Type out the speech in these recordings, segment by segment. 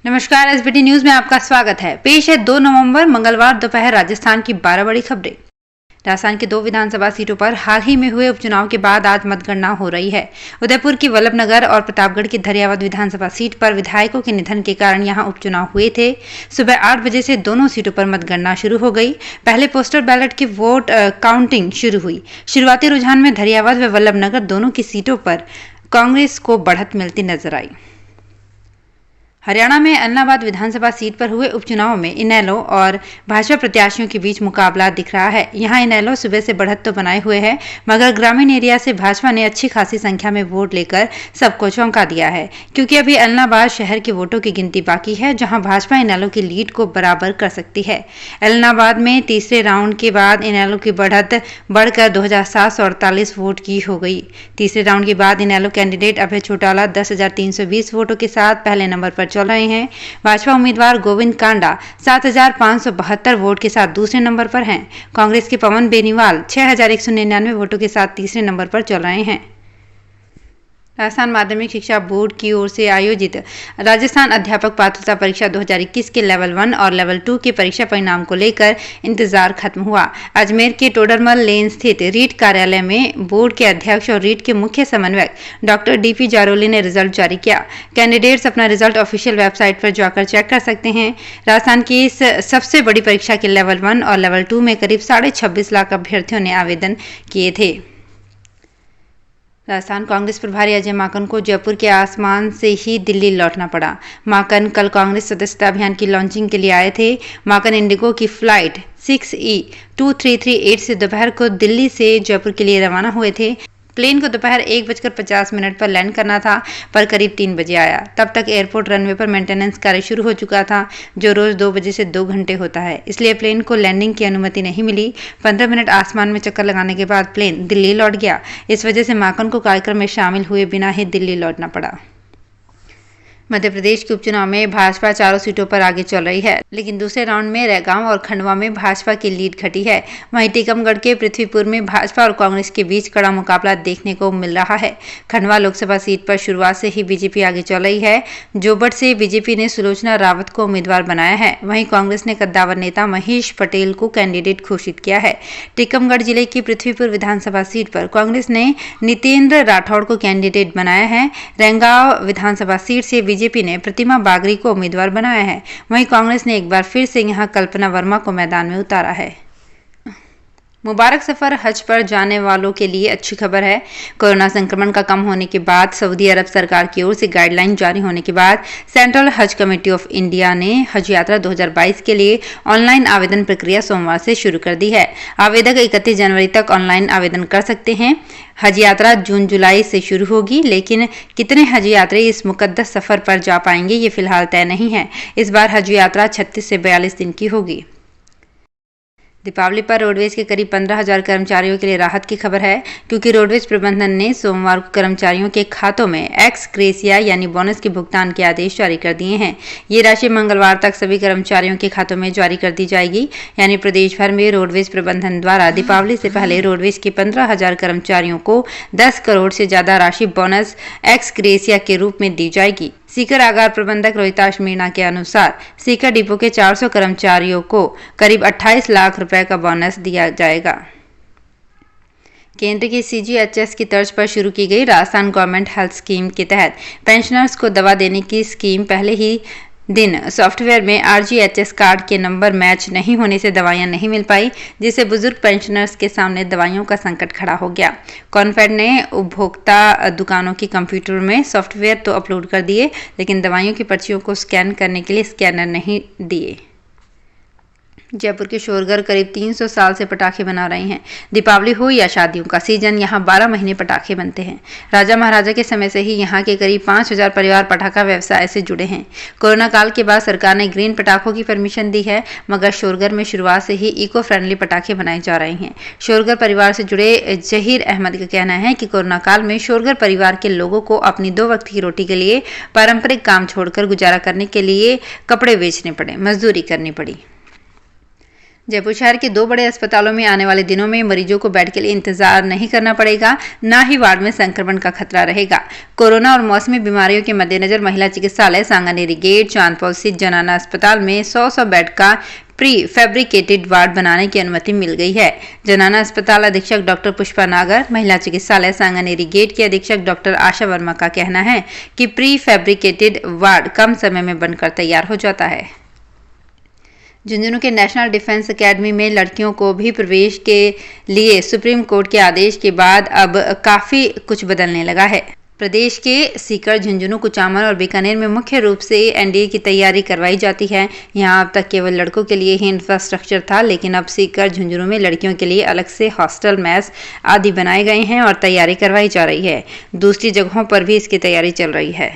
नमस्कार, SBT news में आपका स्वागत है। पेश है 2 नवंबर मंगलवार दोपहर राजस्थान की 12 बड़ी खबरें। राजस्थान की 2 विधानसभा सीटों पर हाल ही में हुए उपचुनाव के बाद आज मतगणना हो रही है। उदयपुर की वल्लभनगर और प्रतापगढ़ की धरियावद विधानसभा सीट पर विधायकों के निधन के कारण यहां उपचुनाव हुए थे। सुबह 8 बजे से दोनों सीटों पर मतगणना शुरू हो गई। पहले पोस्टल बैलेट की वोट काउंटिंग शुरू हुई। शुरुआती रुझान में धरियावद व वल्लभनगर दोनों की सीटों पर कांग्रेस को बढ़त मिलती नजर आई। हरियाणा में ऐलनाबाद विधानसभा सीट पर हुए उपचुनाव में इनेलो और भाजपा प्रत्याशियों के बीच मुकाबला दिख रहा है। यहां इनेलो सुबह से बढ़त तो बनाए हुए है, मगर ग्रामीण एरिया से भाजपा ने अच्छी खासी संख्या में वोट लेकर सबको चौंका दिया है, क्योंकि अभी ऐलनाबाद शहर के वोटों की गिनती बाकी है, जहां भाजपा इनेलो की लीड को बराबर कर सकती है। ऐलनाबाद में तीसरे राउंड के बाद इनेलो की बढ़त बढ़कर 2748 वोट की हो गई। तीसरे राउंड के बाद इनेलो कैंडिडेट अभय चौटाला 10,320 वोटों के साथ पहले नंबर पर चल रहे हैं। भाजपा उम्मीदवार गोविंद कांडा 7,572 वोट के साथ दूसरे नंबर पर हैं। कांग्रेस के पवन बेनीवाल 6,199 वोटों के साथ तीसरे नंबर पर चल रहे हैं। राजस्थान माध्यमिक शिक्षा बोर्ड की ओर से आयोजित राजस्थान अध्यापक पात्रता परीक्षा 2021 के लेवल 1 और लेवल 2 के परीक्षा परिणाम को लेकर इंतजार खत्म हुआ। अजमेर के टोडरमल लेन स्थित रीट कार्यालय में बोर्ड के अध्यक्ष और रीट के मुख्य समन्वयक डॉक्टर डीपी जारोली ने रिजल्ट जारी किया। कैंडिडेट्स अपना रिजल्ट ऑफिशियल वेबसाइट पर जाकर चेक कर सकते हैं। राजस्थान की इस सबसे बड़ी परीक्षा के लेवल 1 और लेवल 2 में करीब 26.5 लाख अभ्यर्थियों ने आवेदन किए थे। राजस्थान कांग्रेस प्रभारी अजय माकन को जयपुर के आसमान से ही दिल्ली लौटना पड़ा। माकन कल कांग्रेस सदस्यता अभियान की लॉन्चिंग के लिए आए थे। माकन इंडिगो की फ्लाइट 6E2338 से दोपहर को दिल्ली से जयपुर के लिए रवाना हुए थे। प्लेन को दोपहर 1:50 पर लैंड करना था, पर करीब 3 बजे आया। तब तक एयरपोर्ट रनवे पर मेंटेनेंस कार्य शुरू हो चुका था, जो रोज 2 बजे से 2 घंटे होता है, इसलिए प्लेन को लैंडिंग की अनुमति नहीं मिली। 15 मिनट आसमान में चक्कर लगाने के बाद प्लेन दिल्ली लौट गया। इस वजह से माकन को कार्यक्रम में शामिल हुए बिना ही दिल्ली लौटना पड़ा। मध्य प्रदेश के उपचुनाव में भाजपा चारों सीटों पर आगे चल रही है, लेकिन दूसरे राउंड में रैगांव और खंडवा में भाजपा की लीड घटी है। वहीं टीकमगढ़ के पृथ्वीपुर में भाजपा और कांग्रेस के बीच कड़ा मुकाबला देखने को मिल रहा है। खंडवा लोकसभा सीट पर शुरुआत से ही बीजेपी आगे चल रही है। जोबट से बीजेपी ने सुलोचना रावत को उम्मीदवार बनाया है। वहीं कांग्रेस ने कद्दावर नेता महेश पटेल को कैंडिडेट घोषित किया है। टीकमगढ़ जिले की पृथ्वीपुर विधानसभा सीट पर कांग्रेस ने नितेंद्र राठौड़ को कैंडिडेट बनाया है। रैंगाव विधानसभा सीट से बीजेपी ने प्रतिमा बागरी को उम्मीदवार बनाया है। वहीं कांग्रेस ने एक बार फिर से यहां कल्पना वर्मा को मैदान में उतारा है। मुबारक सफर हज पर जाने वालों के लिए अच्छी खबर है। कोरोना संक्रमण का कम होने के बाद सऊदी अरब सरकार की ओर से गाइडलाइन जारी होने के बाद सेंट्रल हज कमेटी ऑफ इंडिया ने हज यात्रा 2022 के लिए ऑनलाइन आवेदन प्रक्रिया सोमवार से शुरू कर दी है। आवेदक 31 जनवरी तक ऑनलाइन आवेदन कर सकते हैं। हज यात्रा जून जुलाई से शुरू होगी, लेकिन कितने हज यात्री इस मुकद्दस सफर पर जा पाएंगे ये फिलहाल तय नहीं है। इस बार हज यात्रा 36 से 42 दिन की होगी। दीपावली पर रोडवेज के करीब 15,000 कर्मचारियों के लिए राहत की खबर है, क्योंकि रोडवेज प्रबंधन ने सोमवार को कर्मचारियों के खातों में एक्स ग्रेसिया यानी बोनस के भुगतान के आदेश जारी कर दिए हैं। ये राशि मंगलवार तक सभी कर्मचारियों के खातों में जारी कर दी जाएगी। यानी प्रदेश भर में रोडवेज प्रबंधन द्वारा दीपावली से पहले रोडवेज के 15,000 कर्मचारियों को 10 करोड़ से ज्यादा राशि बोनस एक्स ग्रेसिया के रूप में दी जाएगी। सीकर आगार प्रबंधक रोहिताश मीणा के अनुसार सीकर डिपो के 400 कर्मचारियों को करीब 28 लाख रुपए का बोनस दिया जाएगा। केंद्र की CGHS की तर्ज पर शुरू की गई राजस्थान गवर्नमेंट हेल्थ स्कीम के तहत पेंशनर्स को दवा देने की स्कीम पहले ही दिन सॉफ्टवेयर में RGHS कार्ड के नंबर मैच नहीं होने से दवाइयां नहीं मिल पाई, जिससे बुजुर्ग पेंशनर्स के सामने दवाइयों का संकट खड़ा हो गया। कॉन्फेड ने उपभोक्ता दुकानों की कंप्यूटर में सॉफ्टवेयर तो अपलोड कर दिए, लेकिन दवाइयों की पर्चियों को स्कैन करने के लिए स्कैनर नहीं दिए। जयपुर के शोरगर करीब 300 साल से पटाखे बना रहे हैं। दीपावली हो या शादियों का सीजन, यहाँ 12 महीने पटाखे बनते हैं। राजा महाराजा के समय से ही यहाँ के करीब 5,000 परिवार पटाखा व्यवसाय से जुड़े हैं। कोरोना काल के बाद सरकार ने ग्रीन पटाखों की परमिशन दी है, मगर शोरगर में शुरुआत से ही इको फ्रेंडली पटाखे बनाए जा रहे हैं। शोरगर परिवार से जुड़े जहीर अहमद का कहना है कि कोरोना काल में शोरगर परिवार के लोगों को अपनी 2 वक्त की रोटी के लिए पारंपरिक काम छोड़कर गुजारा करने के लिए कपड़े बेचने पड़े, मजदूरी करनी पड़ी। जयपुर शहर के 2 बड़े अस्पतालों में आने वाले दिनों में मरीजों को बेड के लिए इंतजार नहीं करना पड़ेगा, न ही वार्ड में संक्रमण का खतरा रहेगा। कोरोना और मौसमी बीमारियों के मद्देनजर महिला चिकित्सालय सांगानेरी गेट चांदपौल स्थित जनाना अस्पताल में 100 बेड का प्री फैब्रिकेटेड वार्ड बनाने की अनुमति मिल गई है। जनाना अस्पताल अधीक्षक डॉक्टर पुष्पा नागर, महिला चिकित्सालय सांगानेरी गेट के अधीक्षक डॉक्टर आशा वर्मा का कहना है कि प्री फैब्रिकेटेड वार्ड कम समय में बनकर तैयार हो जाता है। झुंझुनू के नेशनल डिफेंस एकेडमी में लड़कियों को भी प्रवेश के लिए सुप्रीम कोर्ट के आदेश के बाद अब काफी कुछ बदलने लगा है। प्रदेश के सीकर, झुंझुनू, कुचामन और बीकानेर में मुख्य रूप से एनडीए की तैयारी करवाई जाती है। यहां अब तक केवल लड़कों के लिए ही इंफ्रास्ट्रक्चर था, लेकिन अब सीकर, झुंझुनू में लड़कियों के लिए अलग से हॉस्टल, मेस आदि बनाए गए हैं और तैयारी करवाई जा रही है। दूसरी जगहों पर भी इसकी तैयारी चल रही है।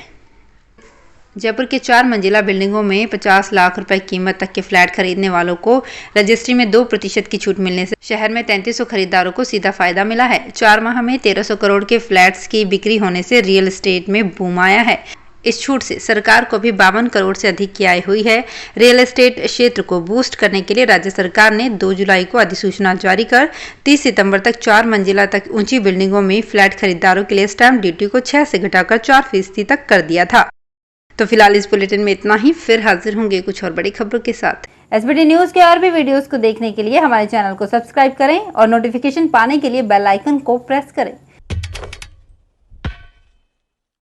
जयपुर के 4 मंजिला बिल्डिंगों में 50 लाख रुपए कीमत तक के फ्लैट खरीदने वालों को रजिस्ट्री में 2% की छूट मिलने से शहर में 3300 खरीदारों को सीधा फायदा मिला है। 4 माह में 1300 करोड़ के फ्लैट्स की बिक्री होने से रियल एस्टेट में बूम आया है। इस छूट से सरकार को भी 52 करोड़ से अधिक की आय हुई है। रियल एस्टेट क्षेत्र को बूस्ट करने के लिए राज्य सरकार ने 2 जुलाई को अधिसूचना जारी कर 30 सितंबर तक 4 मंजिला तक ऊंची बिल्डिंगों में फ्लैट खरीदारों के लिए स्टैंप ड्यूटी को 6 से घटाकर 4% तक कर दिया था। तो फिलहाल इस बुलेटिन में इतना ही, फिर हाजिर होंगे कुछ और बड़ी खबरों के साथ। एसबीटी न्यूज के और भी वीडियोस को देखने के लिए हमारे चैनल को सब्सक्राइब करें और नोटिफिकेशन पाने के लिए बेल आइकन को प्रेस करें।